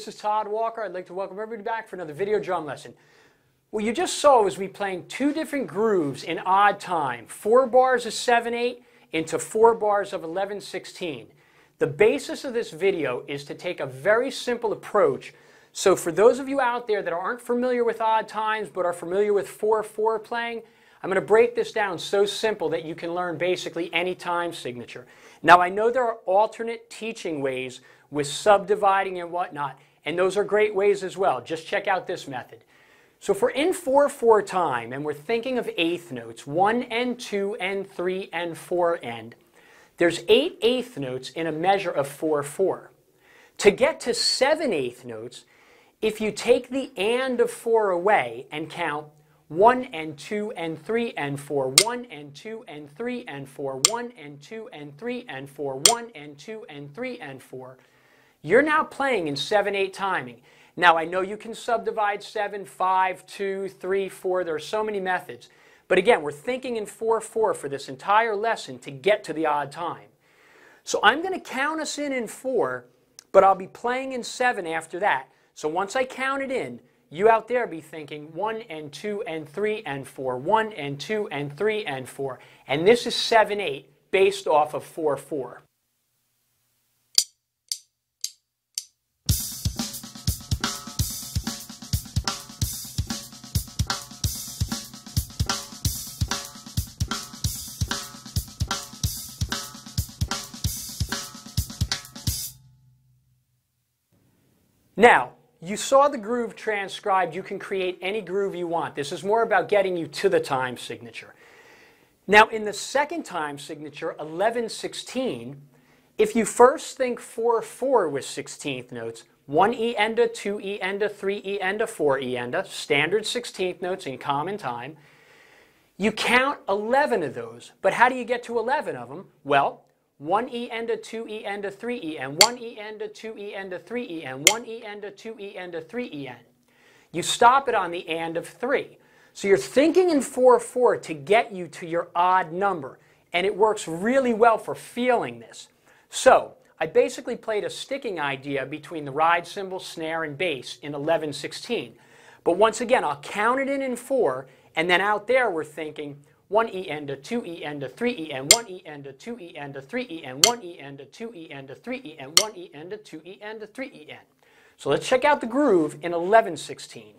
this is Todd Walker. I'd like to welcome everybody back for another video drum lesson. What you just saw was me playing two different grooves in odd time. 4 bars of 7/8 into 4 bars of 11/16. The basis of this video is to take a very simple approach. So for those of you out there that aren't familiar with odd times but are familiar with 4/4 playing, I'm going to break this down so simple that you can learn basically any time signature. Now I know there are alternate teaching ways with subdividing and whatnot, and those are great ways as well. Just check out this method. So if we're in 4/4 time and we're thinking of eighth notes, 1 and 2 and 3 and 4 and, there's 8 eighth notes in a measure of 4/4. To get to 7 eighth notes, if you take the and of 4 away and count 1 and 2 and 3 and 4, 1 and 2 and 3 and 4, 1 and 2 and 3 and 4, 1 and 2 and 3 and 4, you're now playing in 7/8 timing. Now I know you can subdivide 7, 5, 2, 3, 4, there are so many methods. But again, we're thinking in 4/4 for this entire lesson to get to the odd time. So I'm going to count us in 4, but I'll be playing in 7 after that. So once I count it in, you out there be thinking 1 and 2 and 3 and 4, 1 and 2 and 3 and 4. And this is 7/8 based off of 4/4. Now, you saw the groove transcribed. You can create any groove you want. This is more about getting you to the time signature. Now, in the second time signature, 11/16, if you first think 4/4 with 16th notes, 1 E enda, 2 E enda, 3 E enda, 4 E enda, standard 16th notes in common time, you count 11 of those. But how do you get to 11 of them? Well, 1 E enda, 2 E enda, 3 E and 1 E enda, 2 E enda, 3 E and 1 E enda, 2 E enda, 3 E n. You stop it on the and of 3. So you're thinking in 4/4 to get you to your odd number, and it works really well for feeling this. So I basically played a sticking idea between the ride cymbal, snare, and bass in 11/16. But once again, I'll count it in 4, and then out there we're thinking 1 E enda, 2 E enda, 3 E and 1 E enda, 2 E enda, 3 E and 1 E enda, 2 E enda, 3 E and 1 E enda, 2 E enda, 3 E n. So let's check out the groove in 11/16.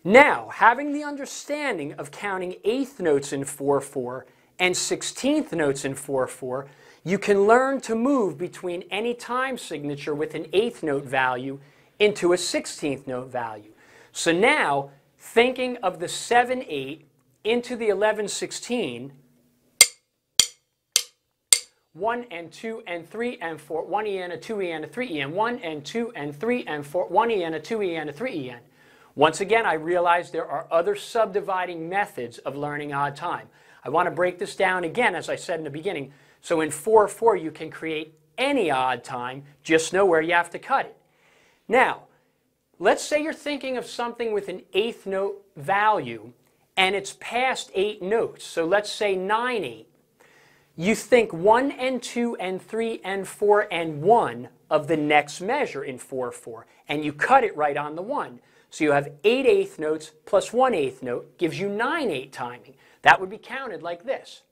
Now, having the understanding of counting eighth notes in 4/4 and 16th notes in 4/4, you can learn to move between any time signature with an eighth note value into a 16th note value. So now, thinking of the 7/8 into the 11/16, 1 and 2 and 3 and 4, 1 E and a 2 E and a 3 E and 1 and 2 and 3 and 4, 1 E and a 2 E and a 3 E n. Once again, I realize there are other subdividing methods of learning odd time. I want to break this down again, as I said in the beginning. So in 4/4, you can create any odd time. Just know where you have to cut it. Now, let's say you're thinking of something with an eighth note value, and it's past 8 notes. So let's say 9/8. You think 1 and 2 and 3 and 4 and 1 of the next measure in 4/4, and you cut it right on the 1. So you have 8 eighth notes plus 1 eighth note gives you 9/8 timing. That would be counted like this.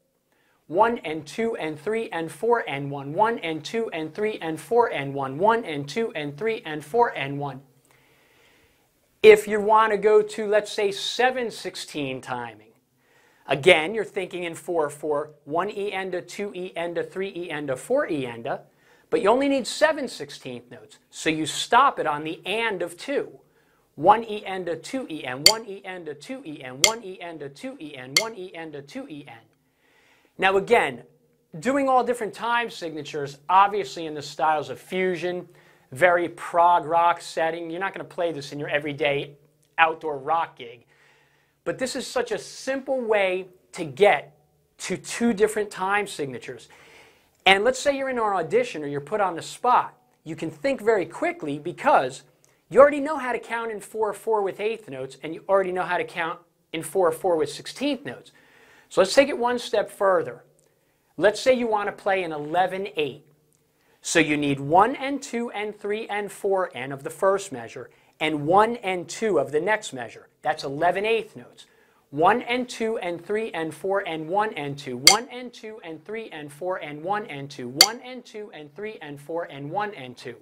1 and 2 and 3 and 4 and 1. 1 and 2 and 3 and 4 and 1. 1 and 2 and 3 and 4 and 1. If you want to go to, let's say, 7/16 timing, again, you're thinking in 4/4, 1 E enda, 2 E enda, 3 E enda, 4 E enda, but you only need 7/16 notes. So you stop it on the and of 2. 1 E enda, 2 E and 1 E enda, 2 E and 1 E enda, 2 E and 1 E enda, 2 E n. Now again, doing all different time signatures, obviously in the styles of fusion, very prog rock setting. You're not going to play this in your everyday outdoor rock gig. But this is such a simple way to get to 2 different time signatures. And let's say you're in an audition or you're put on the spot. You can think very quickly because you already know how to count in 4/4 with eighth notes, and you already know how to count in 4/4 with 16th notes. So let's take it one step further. Let's say you want to play an 11/8. So you need 1 and 2 and 3 and 4 and of the first measure, and 1 and 2 of the next measure. That's 11/8 notes. 1 and 2 and 3 and 4 and 1 and 2, 1 and 2 and 3 and 4 and 1 and 2, 1 and 2 and 3 and 4 and 1 and 2.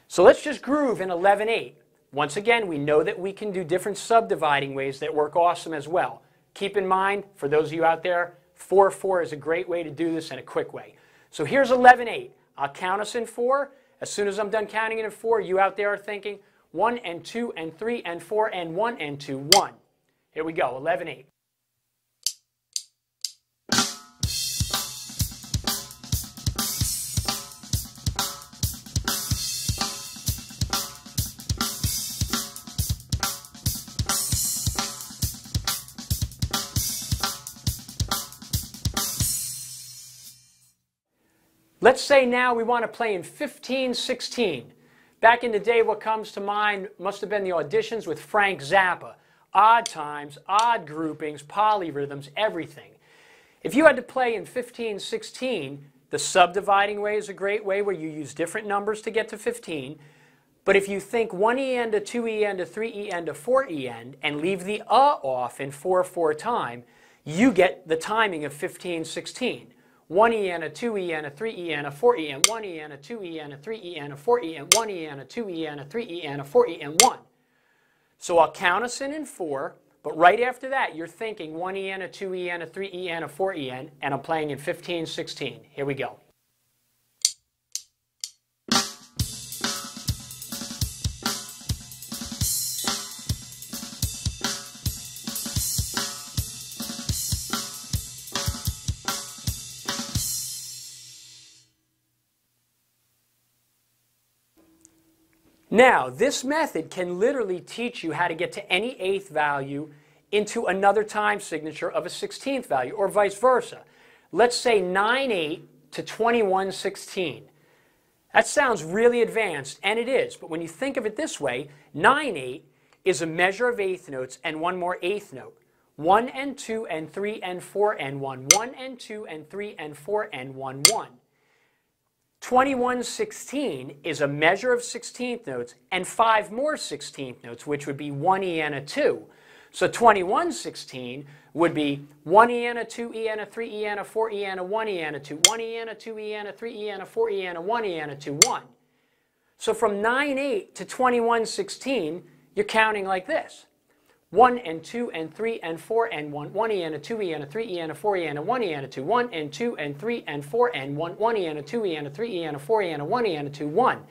So let's just groove in 11/8. Once again, we know that we can do different subdividing ways that work awesome as well. Keep in mind, for those of you out there, 4/4 is a great way to do this and a quick way. So here's 11/8. I'll count us in 4. As soon as I'm done counting it in 4, you out there are thinking 1 and 2 and 3 and 4 and 1 and 2, 1. Here we go, 11/8. Let's say now we want to play in 15/16. Back in the day, what comes to mind must have been the auditions with Frank Zappa. Odd times, odd groupings, polyrhythms, everything. If you had to play in 15/16, the subdividing way is a great way where you use different numbers to get to 15. But if you think 1E end, a 2E end, a 3E end, a 4E end, and leave the off in 4/4 time, you get the timing of 15/16. 1E and a 2E and a 3E and a 4E and 1E and a 2E and a 3E and a 4E and 1E and a 2E and a 3E and a 4E and 1. So I'll count us in 4, but right after that you're thinking 1E and a 2E and a 3E and a 4E and I'm playing in 15/16. Here we go. Now, this method can literally teach you how to get to any eighth value into another time signature of a 16th value, or vice versa. Let's say 9/8 to 21/16. That sounds really advanced, and it is, but when you think of it this way, 9/8 is a measure of eighth notes and one more eighth note. 1 and 2 and 3 and 4 and 1, 1 and 2 and 3 and 4 and 1, 1. 21/16 is a measure of 16th notes and 5 more 16th notes, which would be 1E and a 2. So 21/16 would be 1E and a 2E and a 3E and a 4E and a 1E and a 2, 1E and a 2E and a 3E and a 4E and a 1E and a 2, 1. So from 9/8 to 21/16, you're counting like this. 1 and 2 and 3 and 4 and 1, 1E and a 2E and a 3E and a 4E and a 1E and a 2, 1 and 2 and 3 and 4 and 1, 1E and a 2E and a 3E and a 4E and a 1E and a 2, 1.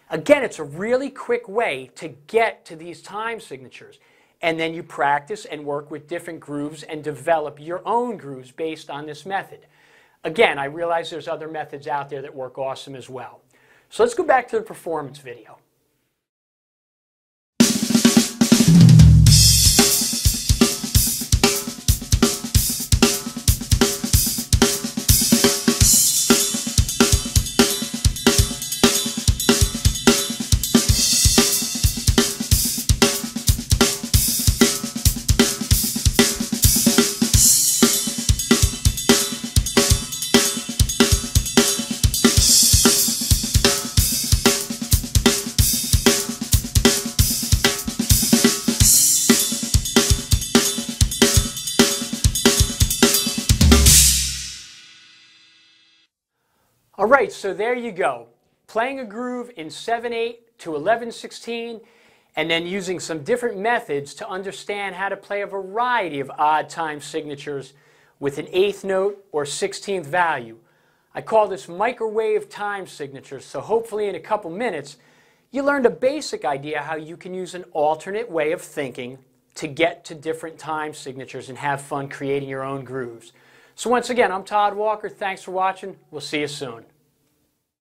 Again, it's a really quick way to get to these time signatures. And then you practice and work with different grooves and develop your own grooves based on this method. Again, I realize there's other methods out there that work awesome as well. So let's go back to the performance video. All right, so there you go. Playing a groove in 7/8 to 11/16, and then using some different methods to understand how to play a variety of odd time signatures with an eighth note or 16th value. I call this microwave time signatures, so hopefully in a couple minutes you learned a basic idea how you can use an alternate way of thinking to get to different time signatures and have fun creating your own grooves. So once again, I'm Todd Walker. Thanks for watching. We'll see you soon.